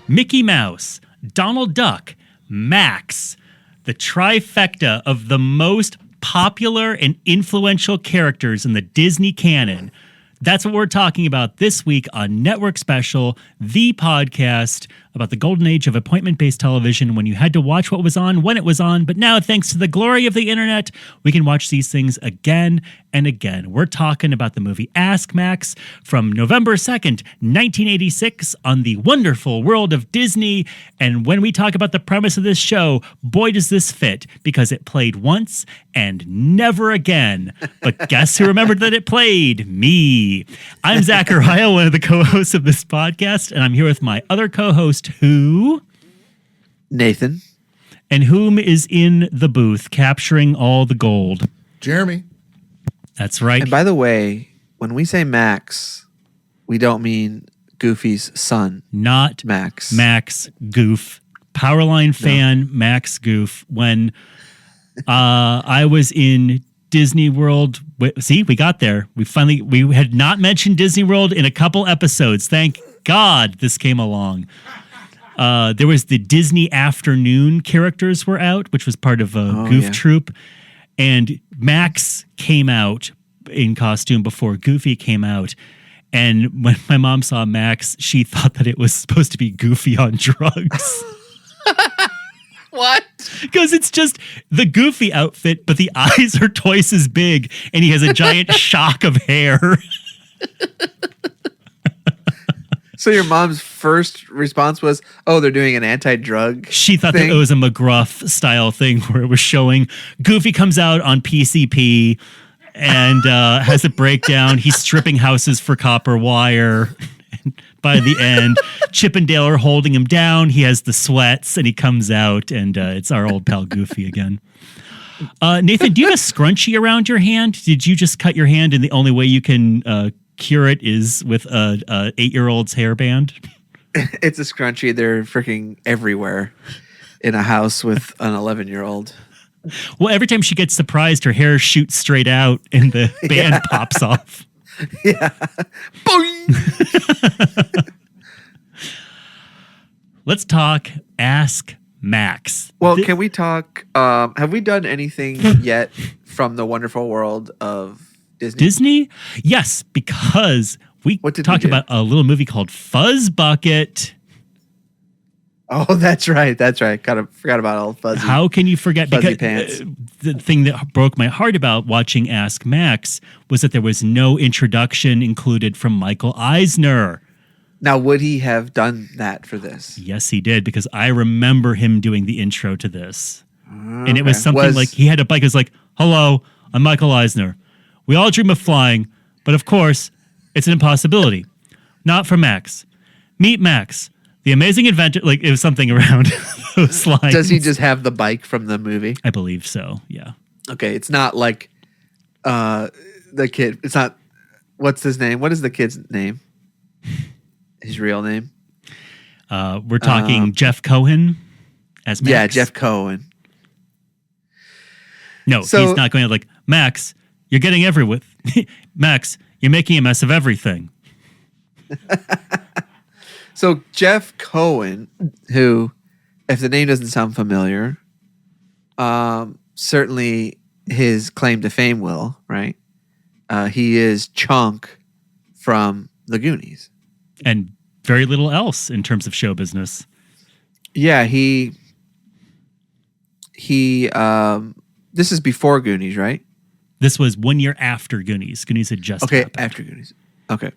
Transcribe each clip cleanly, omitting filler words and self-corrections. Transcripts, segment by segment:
Mickey Mouse, Donald Duck, Max, the trifecta of the most popular and influential characters in the Disney canon. That's what we're talking about this week on Network Special, the podcast about the golden age of appointment-based television when you had to watch what was on when it was on. But now, thanks to the glory of the internet, we can watch these things again and again. We're talking about the movie Ask Max from November 2nd, 1986 on the wonderful world of Disney. And when we talk about the premise of this show, boy, does this fit, because it played once and never again. But guess who remembered that it played? Me. I'm Zachariah, one of the co-hosts of this podcast, and I'm here with my other co-host, who? Nathan. And whom is in the booth capturing all the gold? Jeremy. That's right. And by the way, when we say Max, we don't mean Goofy's son. Not Max. Max Goof. Powerline fan, Max Goof. When I was in Disney World. See, we got there. We had not mentioned Disney World in a couple episodes. Thank God this came along. There was the Disney Afternoon characters were out, which was part of a Goof Troop. And Max came out in costume before Goofy came out. And when my mom saw Max, she thought that it was supposed to be Goofy on drugs. What? Because it's just the Goofy outfit, but the eyes are twice as big, and he has a giant shock of hair. So your mom's first response was, oh, they're doing an anti-drug She thought thing? that it was a McGruff style thing where it was showing Goofy comes out on PCP and has a breakdown. He's stripping houses for copper wire. And by the end, Chip and Dale are holding him down. He has the sweats and he comes out, and it's our old pal Goofy again. Nathan, do you have a scrunchie around your hand? Did you just cut your hand and the only way you can cure it is with a 8-year-old's hairband? It's a scrunchie. They're freaking everywhere in a house with an 11-year-old. Well, every time she gets surprised, her hair shoots straight out and the band pops off. Yeah. Boing! Let's talk Ask Max. Well, can we talk? Have we done anything yet from the wonderful world of Disney? Disney? Yes, because we talked about a little movie called Fuzz Bucket. Oh, that's right. That's right. Kind of forgot about all fuzzy. How can you forget? Fuzzy Because pants. The thing that broke my heart about watching Ask Max was that there was no introduction included from Michael Eisner. Now, would he have done that for this? Yes, he did, because I remember him doing the intro to this. And it was something like he had a bike. It was like, hello, I'm Michael Eisner. We all dream of flying, but of course, it's an impossibility. Not for Max. Meet Max, the amazing inventor. Like, it was something around those lines. Does he just have the bike from the movie? I believe so, yeah. Okay, it's not like the kid. It's not. What's his name? What is the kid's name? His real name? We're talking Jeff Cohen as Max. Yeah, Jeff Cohen. No, he's not going to like, Max, you're getting everywhere. Max, you're making a mess of everything. So Jeff Cohen, who, if the name doesn't sound familiar, certainly his claim to fame will, right? He is Chunk from the Goonies. And very little else in terms of show business. Yeah, he this is before Goonies, right? This was 1 year after Goonies. Goonies had just happened. After Goonies. Okay.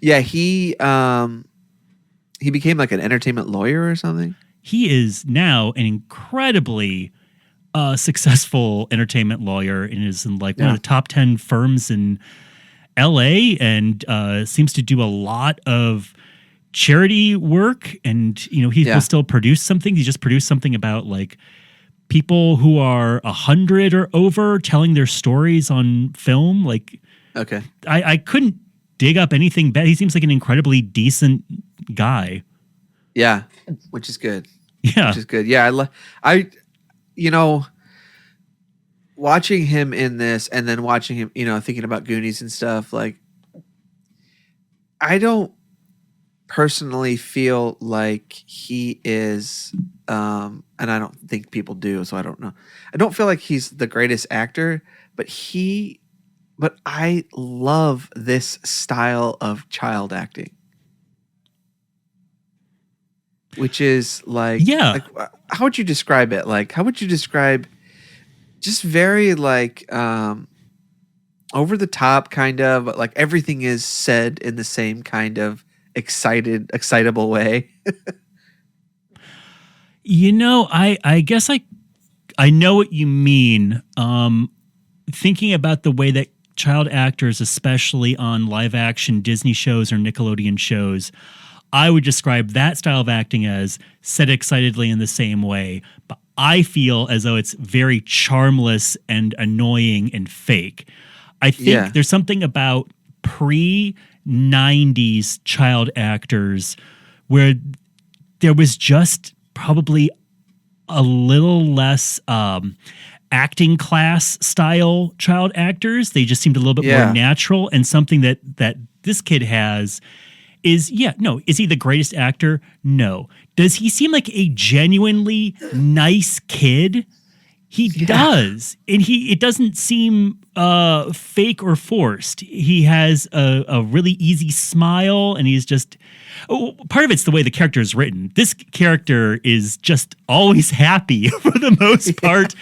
Yeah, he became like an entertainment lawyer or something. He is now an incredibly successful entertainment lawyer and is in like one of the top 10 firms in LA, and seems to do a lot of charity work. And, you know, he will still produce something. He just produced something about like people who are 100 or over telling their stories on film. Like, okay. I couldn't dig up anything bad. He seems like an incredibly decent guy. Yeah, which is good. Yeah. Which is good. Yeah, I you know, watching him in this and then watching him, you know, thinking about Goonies and stuff, like, I don't personally feel like he is, and I don't think people do, so I don't know. I don't feel like he's the greatest actor, but I love this style of child acting, which is like, Yeah. how would you describe it? Like, how would you describe just very like, over the top kind of like everything is said in the same kind of excitable way. I guess I know what you mean. Thinking about the way that child actors, especially on live action Disney shows or Nickelodeon shows, I would describe that style of acting as said excitedly in the same way. But I feel as though it's very charmless and annoying and fake. I think there's something about pre-90s child actors where there was just probably a little less acting class style child actors. They just seemed a little bit more natural, and something that this kid has is, is he the greatest actor? No. Does he seem like a genuinely nice kid? He does. And it doesn't seem fake or forced. He has a really easy smile, and he's just, part of it's the way the character is written. This character is just always happy for the most part.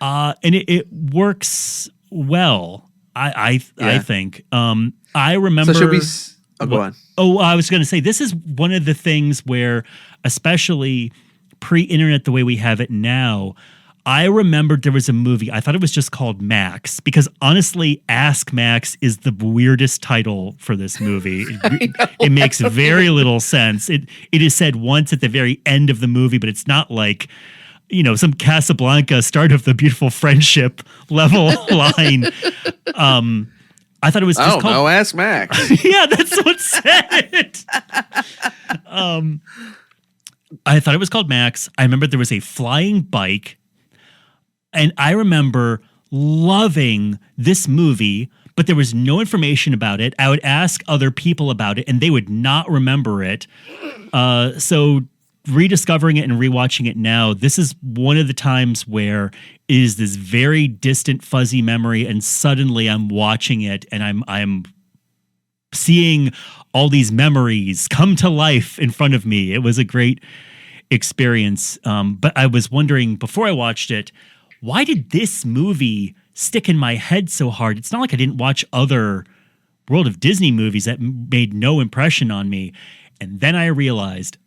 And it works well, I think. I remember. So should we? Go on. Oh, I was going to say, this is one of the things where, especially pre-internet the way we have it now, I remembered there was a movie. I thought it was just called Max, because honestly, Ask Max is the weirdest title for this movie. It makes very little sense. It is said once at the very end of the movie, but it's not like, some Casablanca start of the beautiful friendship level line. I thought it was just called... No, Ask Max. Yeah, that's what said. I thought it was called Max. I remember there was a flying bike, and I remember loving this movie, but there was no information about it. I would ask other people about it, and they would not remember it. So rediscovering it and rewatching it now, this is one of the times where it is this very distant, fuzzy memory, and suddenly I'm watching it, and I'm seeing all these memories come to life in front of me. It was a great experience. But I was wondering before I watched it, why did this movie stick in my head so hard? It's not like I didn't watch other World of Disney movies that made no impression on me. And then I realized,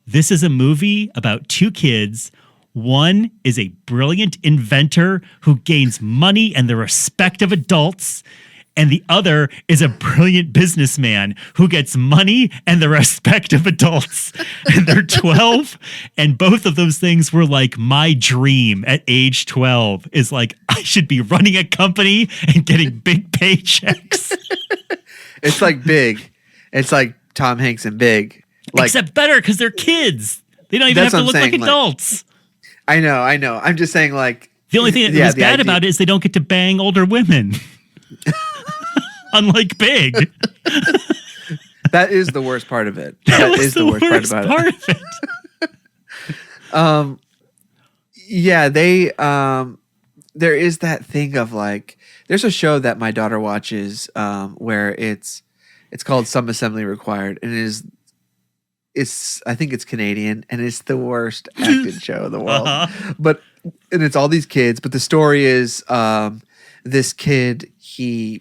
this is a movie about two kids. One is a brilliant inventor who gains money and the respect of adults, and the other is a brilliant businessman who gets money and the respect of adults. And they're 12, and both of those things were like my dream at age 12, is like, I should be running a company and getting big paychecks. It's like Big. It's like Tom Hanks and Big. Like, except better, because they're kids. They don't even have to look like adults. I know. I'm just saying, like, the only thing that was bad about it is they don't get to bang older women. Unlike Big. That is the worst part of it. That is the worst part about it. They there is that thing of like, there's a show that my daughter watches where it's called Some Assembly Required, and I think it's Canadian, and it's the worst acted show in the world. And it's all these kids, but the story is this kid, he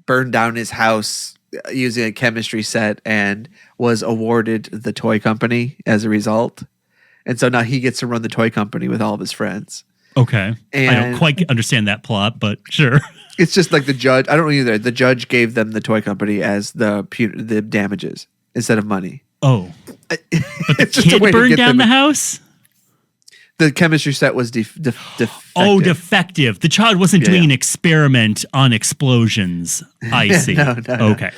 burned down his house using a chemistry set and was awarded the toy company as a result. And so now he gets to run the toy company with all of his friends. Okay. And I don't quite understand that plot, but sure. It's just like the judge. I don't know either. The judge gave them the toy company as the damages instead of money. Oh. But the kid burned down the house? The chemistry set was defective. Oh, defective. The child wasn't doing an experiment on explosions. I see. No. Okay.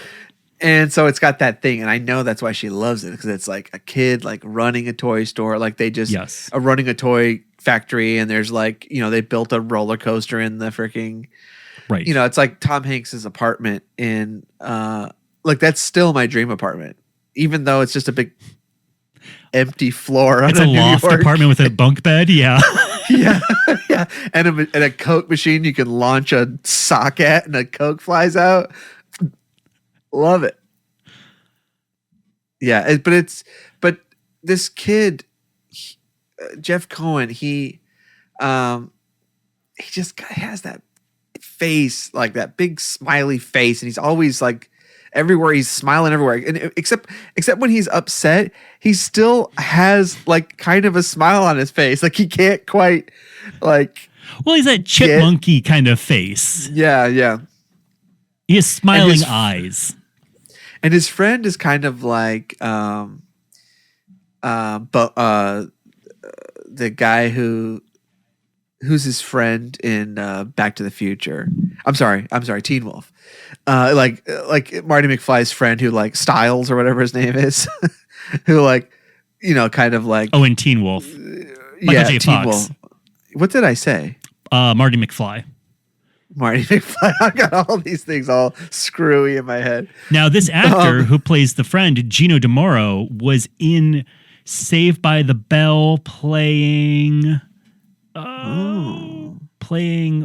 And so it's got that thing, and I know that's why she loves it, because it's like a kid like running a toy store, like they just are running a toy factory, and there's like, they built a roller coaster in the freaking right. It's like Tom Hanks's apartment in like, that's still my dream apartment. even though it's just a big empty floor. It's a loft apartment with a bunk bed. Yeah. Yeah. Yeah. And a Coke machine you can launch a sock at and a Coke flies out. Love it. Yeah. But this kid, Jeff Cohen, he just has that face, like that big smiley face. And he's always like, everywhere he's smiling everywhere, and except when he's upset, he still has like kind of a smile on his face. Like he can't quite like. Well, he's that chipmunky kind of face. Yeah, yeah. He has smiling eyes, and his friend is kind of like, the guy who's his friend in Back to the Future. I'm sorry, Teen Wolf. Like Marty McFly's friend who like Styles or whatever his name is, who like, kind of like. Oh, in Teen Wolf. Michael J. Teen Fox. Wolf. What did I say? Marty McFly. Marty McFly. I got all these things all screwy in my head. Now, this actor who plays the friend, Gino DeMoro, was in Saved by the Bell playing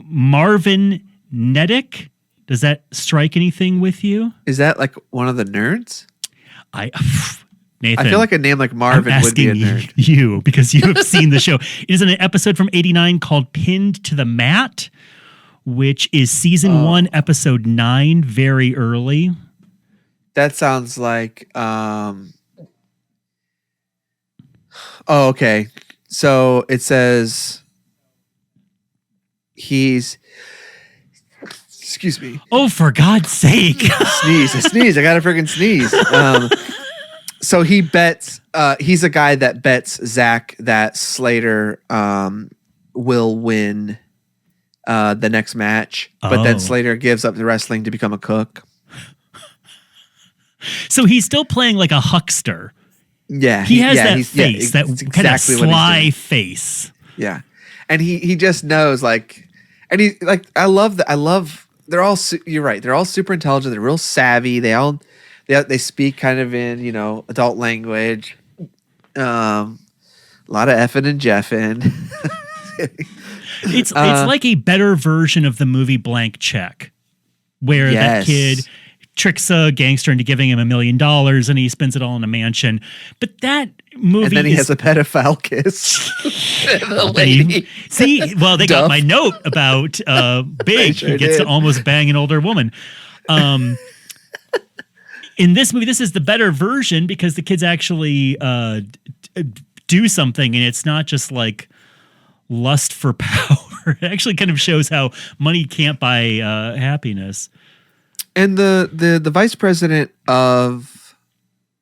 Marvin Nedick. Does that strike anything with you? Is that like one of the nerds? Nathan, I feel like a name like Marvin would be a nerd. You, because you have seen the show. It is an episode from '89 called "Pinned to the Mat," which is season 1, episode 9, very early. That sounds like. Oh, okay. So it says he's. Excuse me. Oh, for God's sake! Sneeze! I gotta freaking sneeze. So he bets. He's a guy that bets Zach that Slater will win the next match, but then Slater gives up the wrestling to become a cook. So he's still playing like a huckster. Yeah, he has that face, that kind of sly face. Yeah, and he just knows like, and he like I love that. I love. They're all. You're right. They're all super intelligent. They're real savvy. They speak kind of in adult language. A lot of effing and jeffing. It's like a better version of the movie Blank Check, where that kid tricks a gangster into giving him $1 million and he spends it all in a mansion. But that movie, and then he has a pedophile kiss. The lady. They got my note about Big. Sure he gets to almost bang an older woman. In this movie, this is the better version because the kids actually do something, and it's not just like lust for power. It actually kind of shows how money can't buy happiness. And the vice president of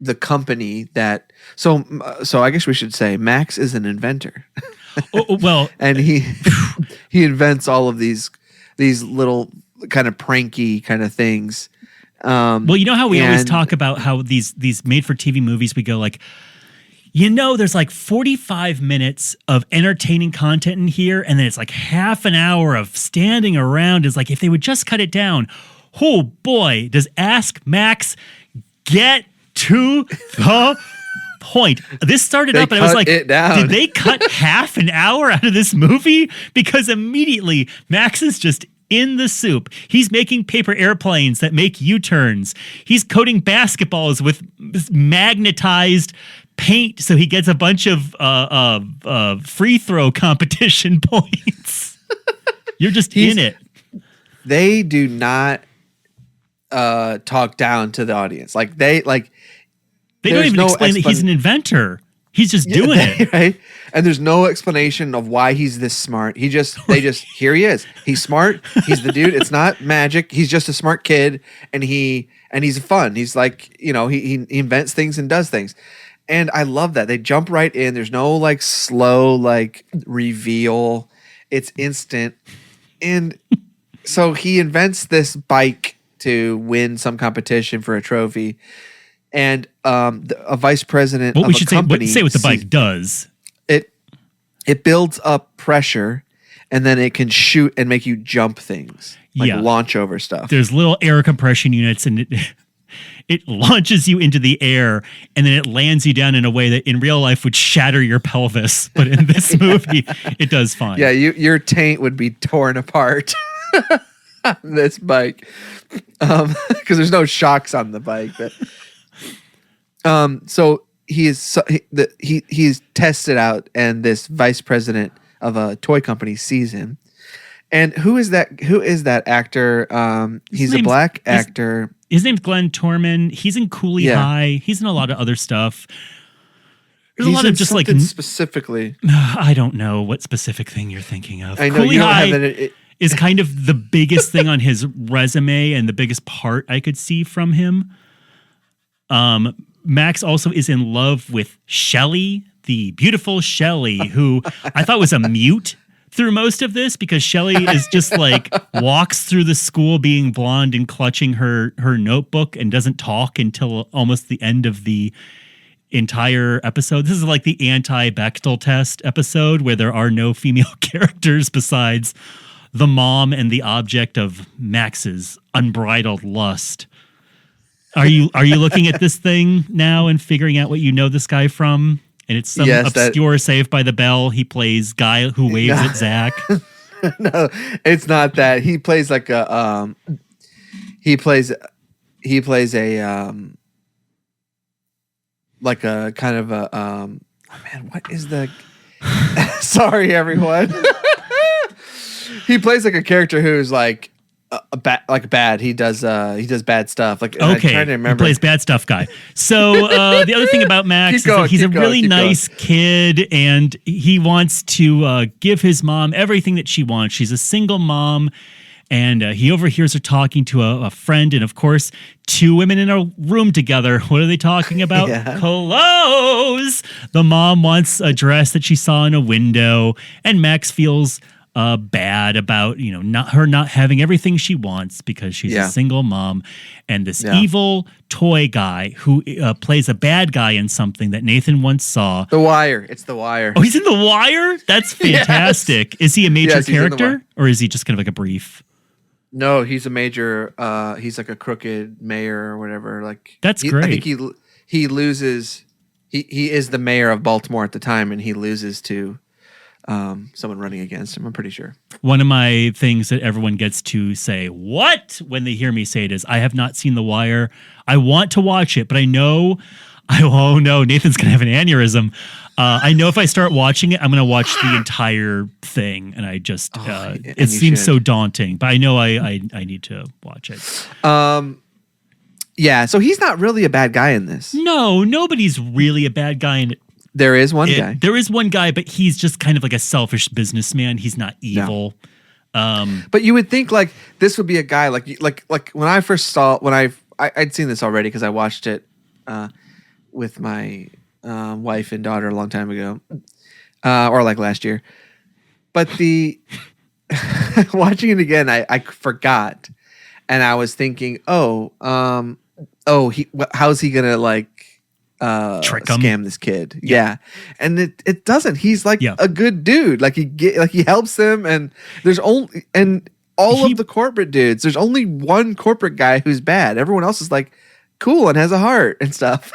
the company that so I guess we should say Max is an inventor. Well, and he invents all of these little kind of pranky kind of things. Well, you know how we always talk about how these made-for-TV movies, we go like, there's like 45 minutes of entertaining content in here, and then it's like half an hour of standing around. Is like, if they would just cut it down, oh boy, does Ask Max get to the point. This started up and I was like, did they cut half an hour out of this movie? Because immediately Max is just in the soup. He's making paper airplanes that make U-turns. He's coating basketballs with magnetized paint so he gets a bunch of free throw competition points. You're just in it. They do not talk down to the audience. Like they don't even explain that he's an inventor. He's just doing it. Right? And there's no explanation of why he's this smart. They just here he is. He's smart. He's the dude. It's not magic. He's just a smart kid and he's fun. He's like, he invents things and does things. And I love that. They jump right in. There's no like slow like reveal. It's instant. And so he invents this bike to win some competition for a trophy. And a vice president of a company. Say what the bike does. It builds up pressure, and then it can shoot and make you jump things, like launch over stuff. There's little air compression units, and it launches you into the air and then it lands you down in a way that in real life would shatter your pelvis. But in this movie, it does fine. Yeah, your taint would be torn apart on this bike because there's no shocks on the bike. But so he's tested out, and this vice president of a toy company sees him. And who is that? Who is that actor? He's a black actor. His name's Glenn Torman. He's in Cooley High. He's in a lot of other stuff. There's a lot of just like specifically. I don't know what specific thing you're thinking of. I know Cooley you don't High have it. Is kind of the biggest thing on his resume and the biggest part I could see from him. Max also is in love with Shelley, the beautiful Shelley, who I thought was a mute through most of this, because Shelley is just like walks through the school being blonde and clutching her notebook and doesn't talk until almost the end of the entire episode. This is like the anti-Bechdel test episode where there are no female characters besides the mom and the object of Max's unbridled lust. Are you looking at this thing now and figuring out what you know this guy from? And it's some obscure Saved by the Bell. He plays guy who waves at Zach. No, it's not that. He plays like a he plays a like a kind of a oh man, what is the sorry everyone. He plays like a character who's like bad. He does bad stuff. Like, okay, I'm trying to remember. He plays bad stuff guy. So the other thing about Max is that he's a really nice kid, and he wants to give his mom everything that she wants. She's a single mom, and he overhears her talking to a friend, and of course, two women in a room together. What are they talking about? Clothes. The mom wants a dress that she saw in a window, and Max feels bad about, not having everything she wants because she's a single mom. And this evil toy guy who plays a bad guy in something that Nathan once saw. The Wire. It's The Wire. Oh, he's in The Wire? That's fantastic. Yes. Is he a major character or is he just kind of like a brief? No, he's a major. He's like a crooked mayor or whatever. Like that's great. I think he loses. He is the mayor of Baltimore at the time, and he loses to someone running against him. I'm pretty sure. One of my things that everyone gets to say what when they hear me say it is, I have not seen The Wire. I want to watch it, but I know, oh no, Nathan's going to have an aneurysm. I know if I start watching it, I'm going to watch the entire thing. And I just, it seems so daunting, but I know I need to watch it. Yeah. So he's not really a bad guy in this. No, nobody's really a bad guy in it. There is one guy. There is one guy, but he's just kind of like a selfish businessman. He's not evil. No. But you would think like this would be a guy like when I first saw I'd seen this already because I watched it with my wife and daughter a long time ago, or like last year. But the watching it again, I forgot, and I was thinking, how's he gonna like trick him, scam this kid? Yeah. And it doesn't. He's like a good dude. Like he helps them, and there's only all of the corporate dudes. There's only one corporate guy who's bad. Everyone else is like cool and has a heart and stuff.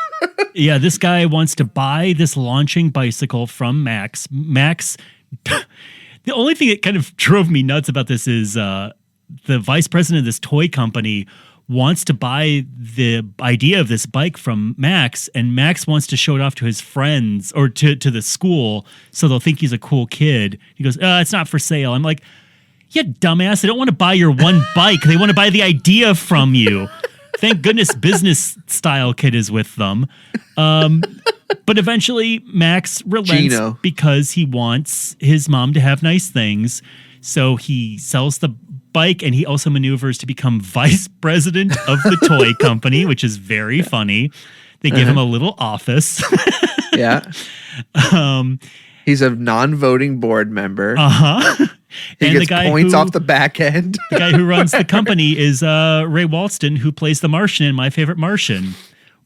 Yeah, this guy wants to buy this launching bicycle from Max. Max. The only thing that kind of drove me nuts about this is the vice president of this toy company wants to buy the idea of this bike from Max, and Max wants to show it off to his friends or to the school so they'll think he's a cool kid. He goes, it's not for sale. I'm like, yeah, dumbass, they don't want to buy your one bike. They want to buy the idea from you. Thank goodness Business Style Kid is with them. But eventually Max relents because he wants his mom to have nice things. So he sells the bike, and he also maneuvers to become vice president of the toy company, which is very funny. They give him a little office. Yeah. He's a non-voting board member. He and gets the guy points off the back end. The guy who runs the company is Ray Walston, who plays the Martian in My Favorite Martian.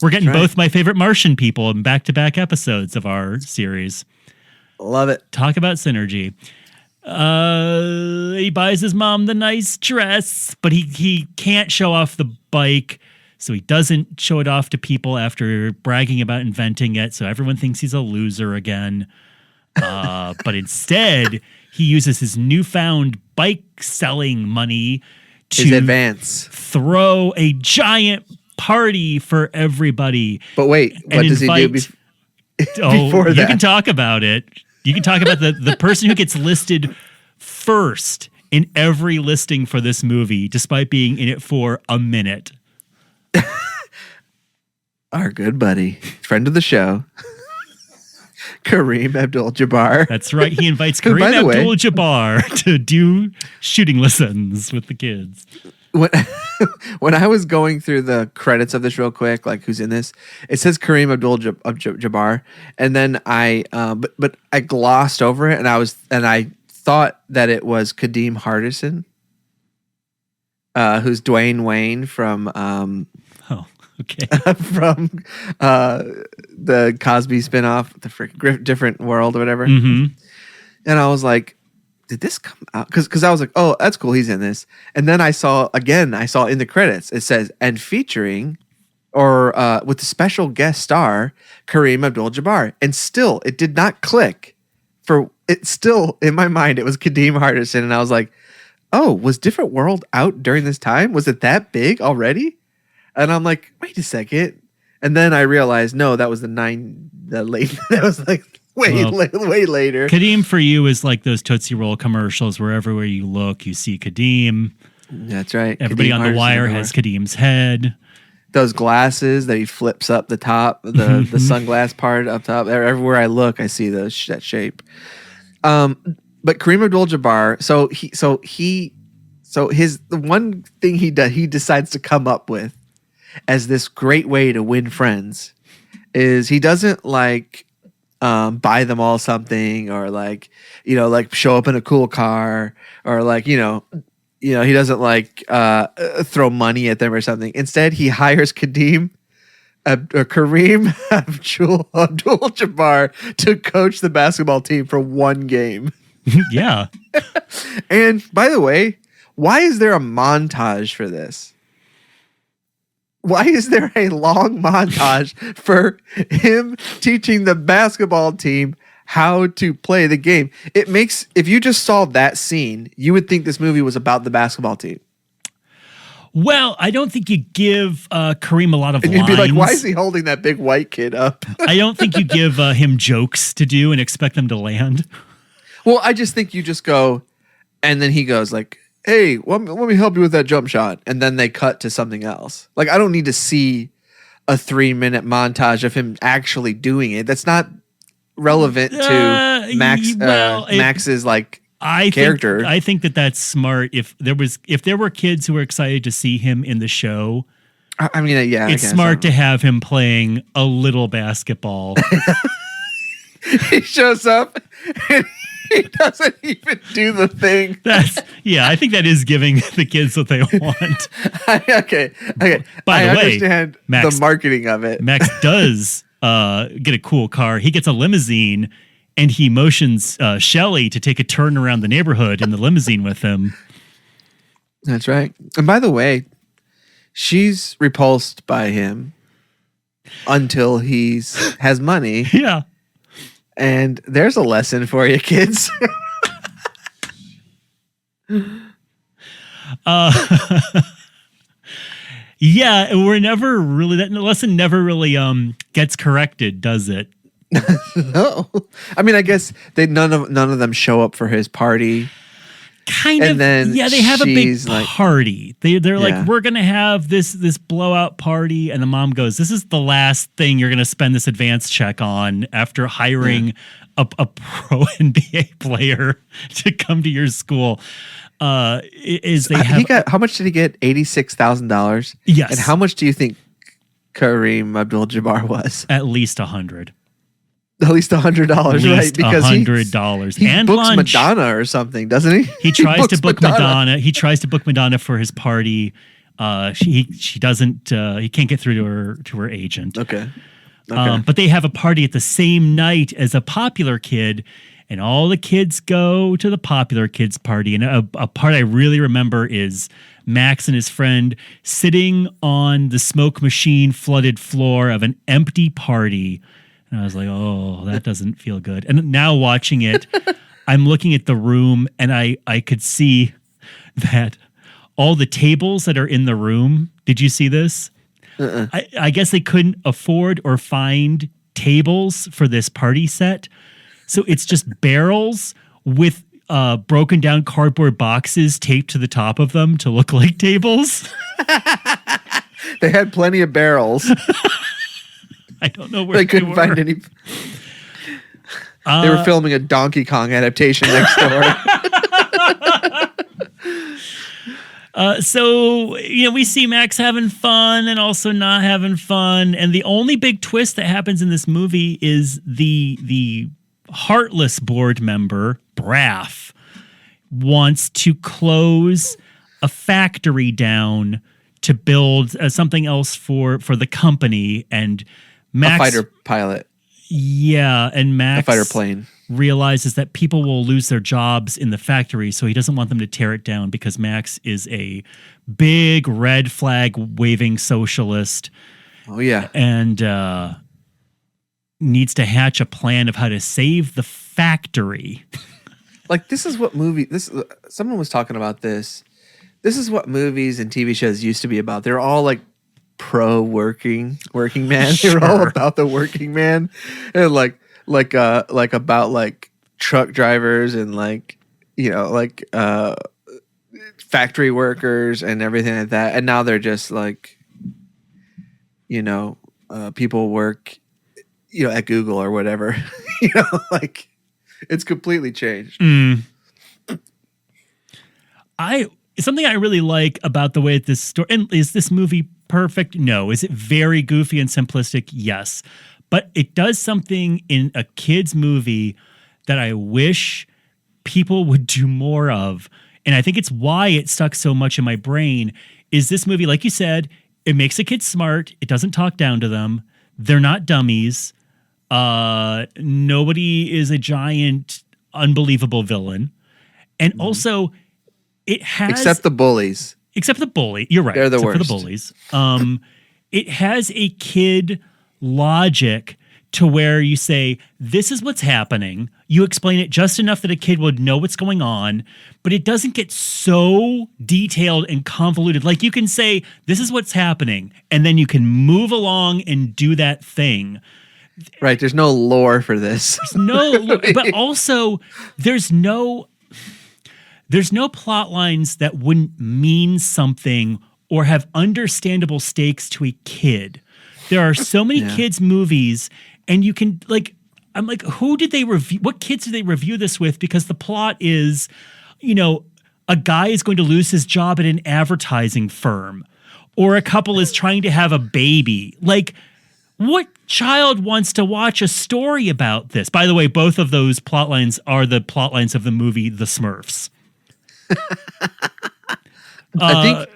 We're getting both My Favorite Martian people in back-to-back episodes of our series. Love it. Talk about synergy. He buys his mom the nice dress, but he can't show off the bike. So he doesn't show it off to people after bragging about inventing it. So everyone thinks he's a loser again. But instead, he uses his newfound bike selling money His to advance. throw a giant party for everybody. But wait, what does he do before that? You can talk about it. You can talk about the person who gets listed first in every listing for this movie, despite being in it for a minute. Our good buddy, friend of the show, Kareem Abdul-Jabbar. That's right. He invites Who, by Kareem the way- Abdul-Jabbar to do shooting lessons with the kids. When I was going through the credits of this real quick, like who's in this, it says Kareem Abdul-Jabbar, and then but I glossed over it, and I thought that it was Kadeem Hardison, who's Dwayne Wayne from Okay. from the Cosby spinoff, the Different World or whatever. Mm-hmm. And I was like, did this come out? Because I was like, oh, that's cool. He's in this. And then I saw in the credits, it says, and featuring or with the special guest star, Kareem Abdul-Jabbar. And still, it did not click. Still, in my mind, it was Kadeem Hardison. And I was like, oh, was Different World out during this time? Was it that big already? And I'm like, wait a second. And then I realized, no, that was that was like way later. Kadeem for you is like those Tootsie Roll commercials where everywhere you look, you see Kadeem. That's right. Everybody Kadeem on the Hardison wire everywhere. has Kadeem's head. Those glasses that he flips up the top, the sunglass part up top. Everywhere I look, I see that shape. But Kareem Abdul-Jabbar, the one thing he decides to come up with as this great way to win friends is he doesn't like buy them all something or like show up in a cool car or like he doesn't like throw money at them or something. Instead, he hires Kareem Abdul-Jabbar to coach the basketball team for one game. Yeah. And by the way, why is there a montage for this? Why is there a long montage for him teaching the basketball team how to play the game? If you just saw that scene, you would think this movie was about the basketball team. Well, I don't think you give Kareem a lot of And lines. you'd be like, why is he holding that big white kid up? I don't think you give him jokes to do and expect them to land. Well, I just think you just go, and then he goes like, hey, let me help you with that jump shot. And then they cut to something else. Like, I don't need to see a 3-minute montage of him actually doing it. That's not relevant to Max's like character. I think that's smart. If there were kids who were excited to see him in the show, I mean, yeah, it's smart to have him playing a little basketball. He shows up and he doesn't even do the thing. I think that is giving the kids what they want. Okay. By the way, understand Max, the marketing of it. Max does get a cool car. He gets a limousine and he motions Shelly to take a turn around the neighborhood in the limousine with him. That's right. And by the way, she's repulsed by him until he has money. Yeah. And there's a lesson for you, kids. Yeah, we're never really, that lesson never really gets corrected, does it? No. I mean, I guess none of them show up for his party. Kind And of. then Yeah, they have a big she's like- party. They're Yeah. like, we're gonna have this blowout party, and the mom goes, "This is the last thing you're gonna spend this advance check on after hiring a pro NBA player to come to your school." How much did he get? $86,000. Yes. And how much do you think Kareem Abdul-Jabbar was? at least 100. At least $100, At right? least $100 he and books lunch. Madonna or something, doesn't he? He tries to books book Madonna. He tries to book Madonna for his party. She doesn't. He can't get through to her agent. Okay. But they have a party at the same night as a popular kid, and all the kids go to the popular kids party. And a part I really remember is Max and his friend sitting on the smoke machine flooded floor of an empty party. And I was like, oh, that doesn't feel good. And now watching it, I'm looking at the room and I could see that all the tables that are in the room. Did you see this? I guess they couldn't afford or find tables for this party set. So it's just barrels with broken down cardboard boxes taped to the top of them to look like tables. They had plenty of barrels. I don't know where they couldn't find any. They were filming a Donkey Kong adaptation next door. So, we see Max having fun and also not having fun. And the only big twist that happens in this movie is the heartless board member, Braff, wants to close a factory down to build something else for the company. And Max... A fighter pilot. Yeah, and Max... A fighter plane. Realizes that people will lose their jobs in the factory, so he doesn't want them to tear it down because Max is a big red flag waving socialist. Oh yeah, and needs to hatch a plan of how to save the factory. Like this is what movie. Someone was talking about this. This is what movies and TV shows used to be about. They're all like pro working man. Sure. They're all about the working man, and like about like truck drivers and factory workers and everything like that. And now they're just like, people work, at Google or whatever, like it's completely changed. Something I really like about the way that this story, and is this movie perfect? No. Is it very goofy and simplistic? Yes. But it does something in a kid's movie that I wish people would do more of. And I think it's why it stuck so much in my brain is this movie, like you said, it makes the kids smart. It doesn't talk down to them. They're not dummies. Nobody is a giant, unbelievable villain. And also it has... Except the bullies. Except the bully. You're right. They're the worst. For the bullies. It has a kid logic to where you say, this is what's happening. You explain it just enough that a kid would know what's going on, but it doesn't get so detailed and convoluted. Like you can say, this is what's happening, and then you can move along and do that thing. Right. There's no lore for this. But also there's no plot lines that wouldn't mean something or have understandable stakes to a kid. There are so many kids' movies, and you can I'm like, who did they review? What kids did they review this with? Because the plot is, a guy is going to lose his job at an advertising firm, or a couple is trying to have a baby. Like, what child wants to watch a story about this? By the way, both of those plot lines are the plot lines of the movie The Smurfs. I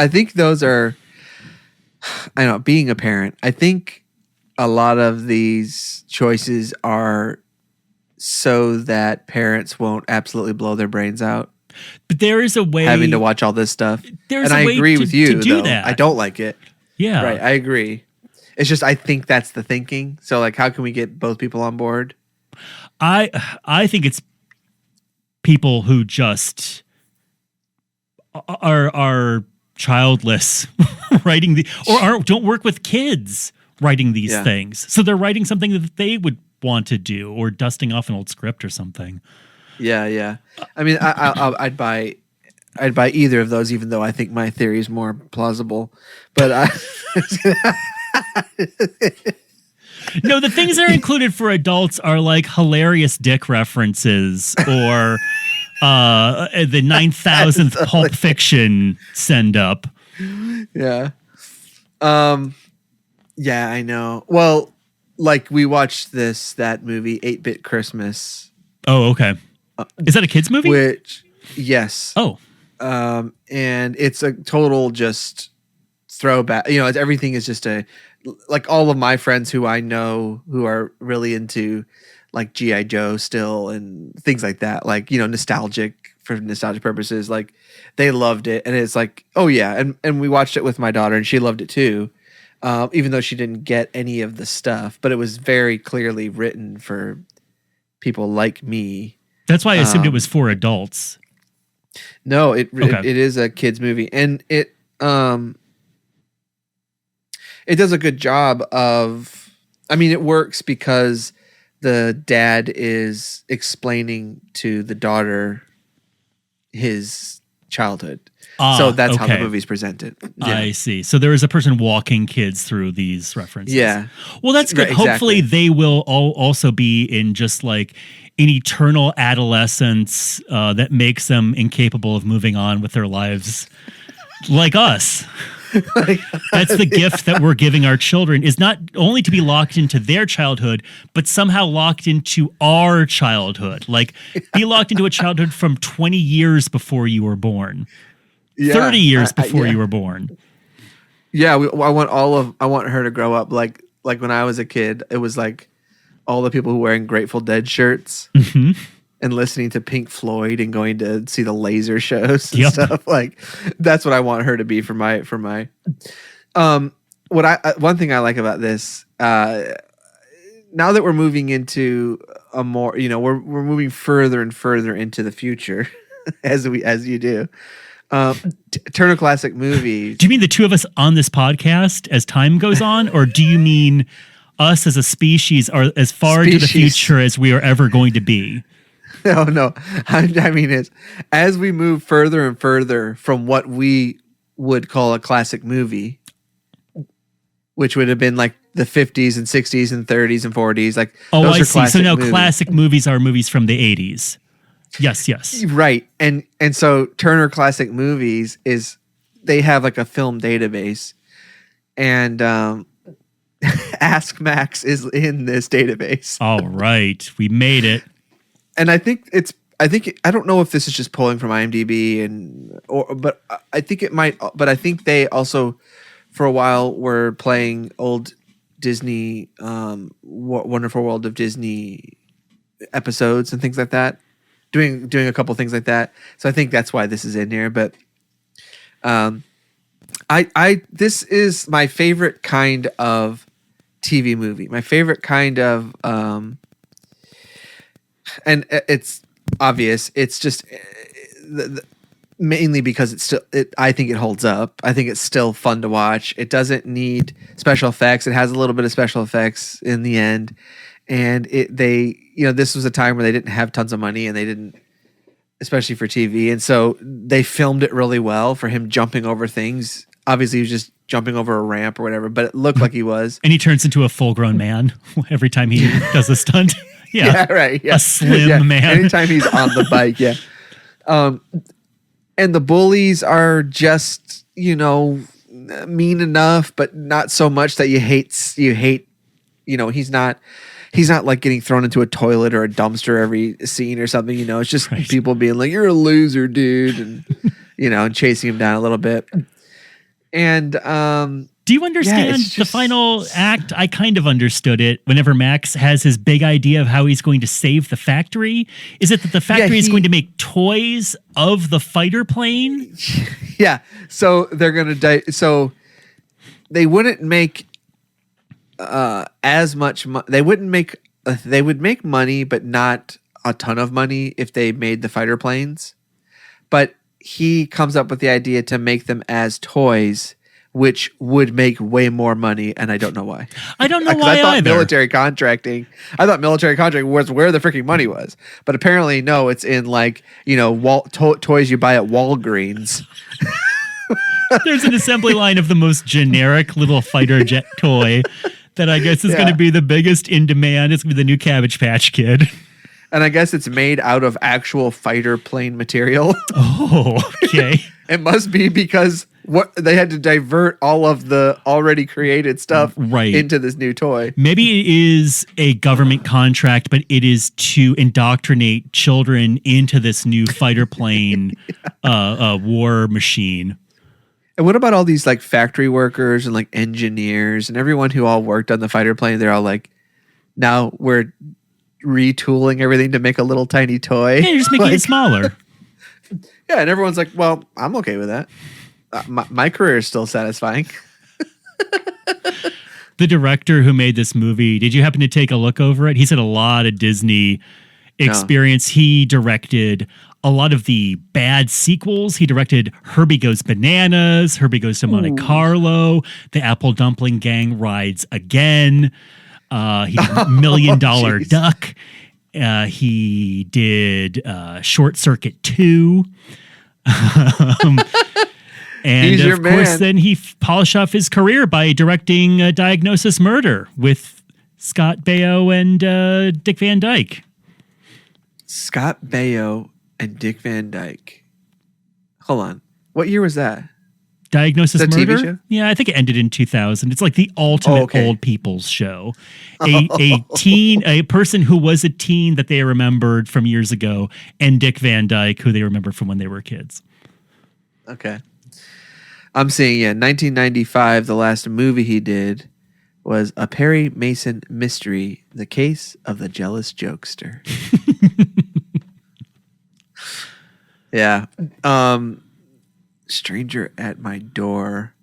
think those are. I know, being a parent, I think a lot of these choices are so that parents won't absolutely blow their brains out. But there is a way having to watch all this stuff. There's and a I way agree with you, to do though. that. I don't like it. Yeah. Right. I agree. It's just, I think that's the thinking. So like, how can we get both people on board? I think it's people who just are childless writing don't work with kids writing these things. So they're writing something that they would want to do, or dusting off an old script or something. Yeah. I mean, I'd buy either of those, even though I think my theory is more plausible. But no, the things that are included for adults are like hilarious dick references or the 9,000th Pulp Fiction send up. Yeah. Yeah, I know. Well, like we watched that movie 8-Bit Christmas. Oh, okay. Is that a kids movie? Which, yes. Oh. And it's a total just throwback. Everything is just like all of my friends who I know who are really into like G.I. Joe still and things like that. Like, nostalgic for nostalgia purposes. Like they loved it, and it's like, oh yeah, and we watched it with my daughter, and she loved it too. Even though she didn't get any of the stuff, but it was very clearly written for people like me. That's why I assumed it was for adults. No, it is a kids movie, and it does a good job of. I mean, it works because the dad is explaining to the daughter his childhood. So that's how the movie's presented. Yeah. I see. So there is a person walking kids through these references. Yeah. Well, that's good. Right, Hopefully exactly. they will also be in just like an eternal adolescence that makes them incapable of moving on with their lives like us. That's the gift that we're giving our children, is not only to be locked into their childhood, but somehow locked into our childhood. Like be locked into a childhood from 20 years before you were born. 30 years before you were born. Yeah, I want her to grow up like when I was a kid. It was like all the people who were wearing Grateful Dead shirts and listening to Pink Floyd and going to see the laser shows and stuff. Like that's what I want her to be for my. One thing I like about this, now that we're moving into a more, we're moving further and further into the future as you do. Turner Classic Movies. Do you mean the two of us on this podcast as time goes on, or do you mean us as a species are as far into the future as we are ever going to be? No. I mean, it's as we move further and further from what we would call a classic movie, which would have been like the 50s and 60s and 30s and 40s. Like, I see. So now classic movies are movies from the 80s. Yes. Right. And so Turner Classic Movies they have like a film database, and Ask Max is in this database. All right. We made it. And I don't know if this is just pulling from IMDb but I think it might, but I think they also for a while were playing old Disney, Wonderful World of Disney episodes and things like that. Doing a couple things like that. So I think that's why this is in here. But this is my favorite kind of TV movie. My favorite kind of and it's obvious. It's just mainly because I think it holds up. I think it's still fun to watch. It doesn't need special effects. It has a little bit of special effects in the end. And this was a time where they didn't have tons of money, and they didn't, especially for TV. And so they filmed it really well for him jumping over things. Obviously, he was just jumping over a ramp or whatever, but it looked like he was. And he turns into a full-grown man every time he does a stunt. Yeah, right. Yeah. A slim man. Anytime he's on the bike, yeah. And the bullies are just, mean enough, but not so much that you hate. He's not like getting thrown into a toilet or a dumpster every scene or something, It's just people being like, "You're a loser, dude," and and chasing him down a little bit. And do you understand the final act? I kind of understood it. Whenever Max has his big idea of how he's going to save the factory, is it that the factory is going to make toys of the fighter plane? Yeah. So they're gonna so they wouldn't make as much money. They would make money, but not a ton of money if they made the fighter planes. But he comes up with the idea to make them as toys, which would make way more money, and I don't know why. I don't know why I thought either. military contracting was where the freaking money was, but apparently no, it's in like toys you buy at Walgreens. There's an assembly line of the most generic little fighter jet toy that I guess is going to be the biggest in demand. It's going to be the new Cabbage Patch Kid. And I guess it's made out of actual fighter plane material. Oh, okay. It must be because they had to divert all of the already created stuff into this new toy. Maybe it is a government contract, but it is to indoctrinate children into this new fighter plane war machine. And what about all these like factory workers and like engineers and everyone who all worked on the fighter plane? They're all like, now we're retooling everything to make a little tiny toy. Yeah, you're just making it smaller. Yeah, and everyone's like, well, I'm okay with that. My career is still satisfying. The director who made this movie, did you happen to take a look over it? He's had a lot of Disney experience. He directed a lot of the bad sequels. He directed Herbie Goes Bananas, Herbie Goes to Monte Carlo, The Apple Dumpling Gang Rides Again. He did $1 Million Duck. He did Short Circuit 2. And of course, then he polished off his career by directing Diagnosis Murder with Scott Baio and Dick Van Dyke. Scott Baio and Dick Van Dyke. Hold on. What year was that? Diagnosis Murder? TV show? Yeah, I think it ended in 2000. It's like the ultimate old people's show. A person who was a teen that they remembered from years ago, and Dick Van Dyke, who they remember from when they were kids. Okay. I'm seeing, 1995, the last movie he did was A Perry Mason Mystery, The Case of the Jealous Jokester. Yeah. Stranger at My Door.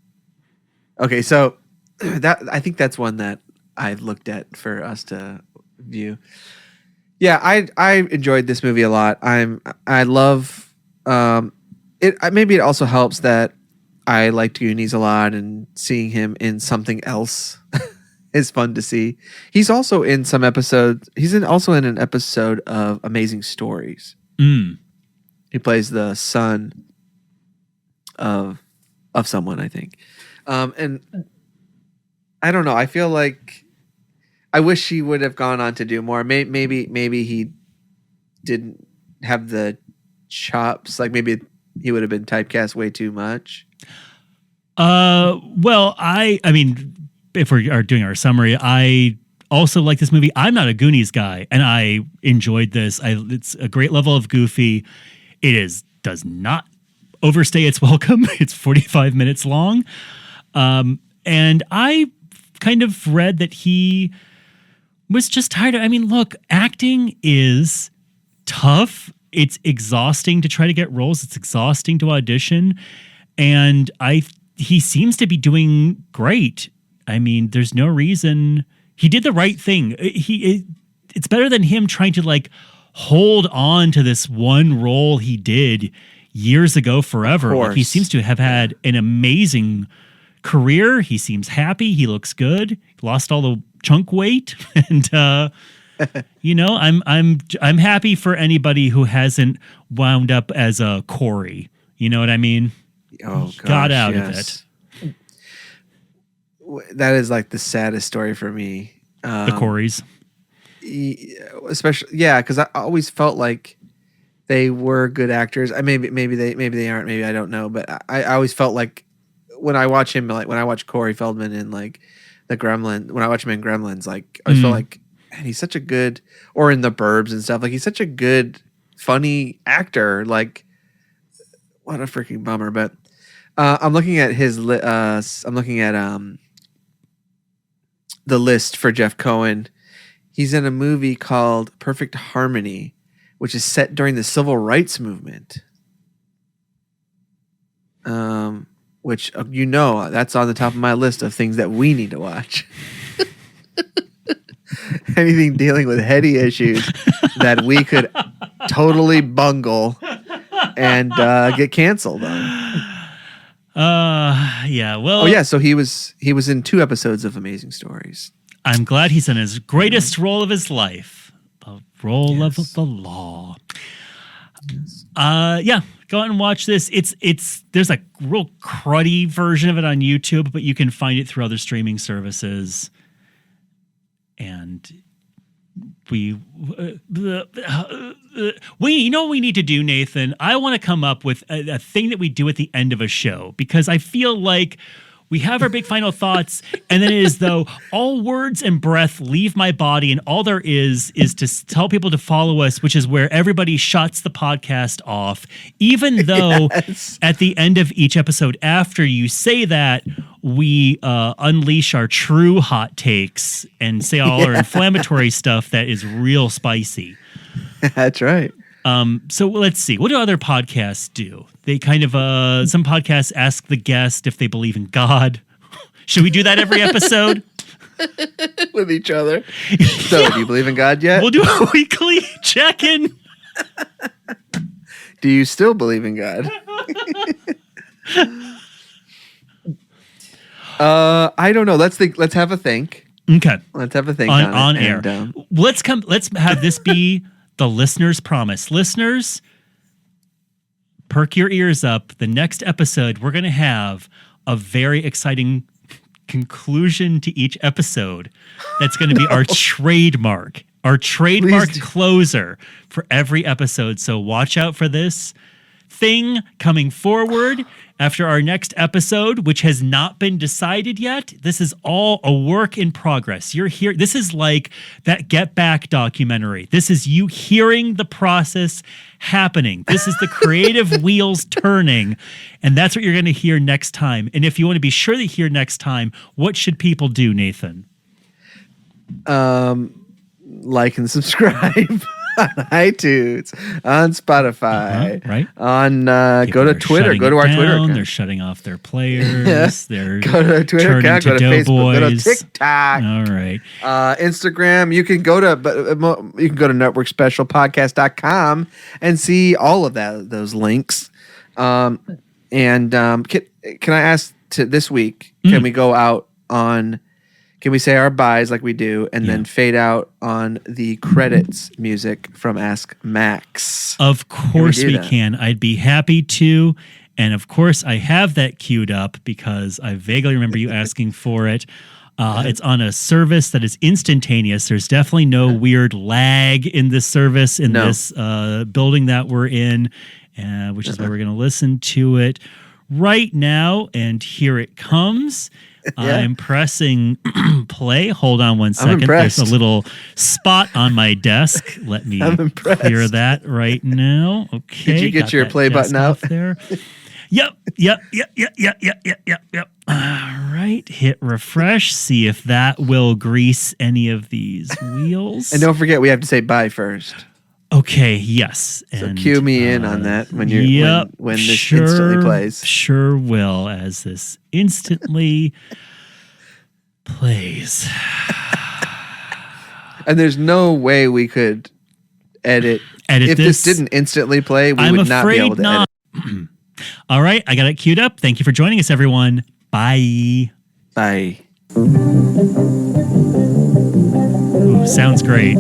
Okay, so I think that's one that I've looked at for us to view. Yeah, I enjoyed this movie a lot. I love it. Maybe it also helps that I liked Goonies a lot, and seeing him in something else is fun to see. He's also in some episodes. Also in an episode of Amazing Stories. He plays the son of someone, I think. And I don't know. I feel like I wish he would have gone on to do more. Maybe he didn't have the chops. Like maybe he would have been typecast way too much. Well, I mean, if we are doing our summary, I also like this movie. I'm not a Goonies guy, and I enjoyed this. It's a great level of goofy. It does not overstay its welcome. It's 45 minutes long. And I kind of read that he was just tired of, I mean, look, acting is tough. It's exhausting to try to get roles. It's exhausting to audition. And he seems to be doing great. I mean, there's no reason. He did the right thing. It's better than him trying to like hold on to this one role he did years ago forever. Like, he seems to have had an amazing career. He seems happy. He looks good. He lost all the chunk weight. And I'm happy for anybody who hasn't wound up as a Corey. You know what I mean? Oh, gosh, got out of it. That is like the saddest story for me. The Coreys. Especially, yeah, because I always felt like they were good actors. Maybe they aren't. Maybe I don't know. But I always felt like when I watch him, like when I watch Corey Feldman in like the Gremlin, when I watch him in Gremlins, like I always felt like, man, he's such a good, or in The Burbs and stuff. Like he's such a good, funny actor. Like what a freaking bummer. But I'm looking at his. I'm looking at the list for Jeff Cohen. He's in a movie called Perfect Harmony, which is set during the Civil Rights Movement. Which, that's on the top of my list of things that we need to watch. Anything dealing with heady issues that we could totally bungle and get canceled on. Yeah, well. Oh yeah, so he was in 2 episodes of Amazing Stories. I'm glad he's in his greatest role of his life, the role of the law. Yeah, go out and watch this. There's a real cruddy version of it on YouTube, but you can find it through other streaming services. And we you know what we need to do, Nathan? I want to come up with a thing that we do at the end of a show, because I feel like we have our big final thoughts, and then it is though all words and breath leave my body, and all there is to tell people to follow us, which is where everybody shuts the podcast off, even though at the end of each episode after you say that, we unleash our true hot takes and say all our inflammatory stuff that is real spicy. That's right. So let's see. What do other podcasts do? They kind of, some podcasts ask the guest if they believe in God. Should we do that every episode? With each other. So, do you believe in God yet? We'll do a weekly check-in. Do you still believe in God? I don't know. Let's think. Let's have a think. Okay. Let's have a think on it, air. And, Let's have this be the listener's promise. Listeners, perk your ears up. The next episode, we're going to have a very exciting conclusion to each episode. That's going to be our trademark closer for every episode. So watch out for this thing coming forward after our next episode, which has not been decided yet. This is all a work in progress. You're here. This is like that Get Back documentary. This is you hearing the process happening. This is the creative wheels turning. And that's what you're going to hear next time. And if you want to be sure to hear next time, what should people do, Nathan? Like and subscribe. On iTunes, on Spotify, right? On go to Twitter, go to our Twitter account. They're shutting off their players. They're go to our Twitter account, go to Facebook, go to TikTok. All right. Instagram. You can go to networkspecialpodcast.com and see all of those links. Can I ask this week? Can we go out on? Can we say our buys like we do and then fade out on the credits music from Ask Max? Of course we can. I'd be happy to. And of course I have that queued up because I vaguely remember you asking for it. It's on a service that is instantaneous. There's definitely no weird lag in this service in this building that we're in, which is why we're going to listen to it right now. And here it comes. I'm pressing play. Hold on one second. There's a little spot on my desk. Let me clear that right now. Okay. Did you get your play button out there? Yep. All right. Hit refresh. See if that will grease any of these wheels. And don't forget, we have to say bye first. Okay, yes. So cue me in on that when when this instantly plays. Sure will, as this instantly plays. And there's no way we could edit if this didn't instantly play, we would not be able to edit. All right, I got it queued up. Thank you for joining us, everyone. Bye. Bye. Ooh, sounds great.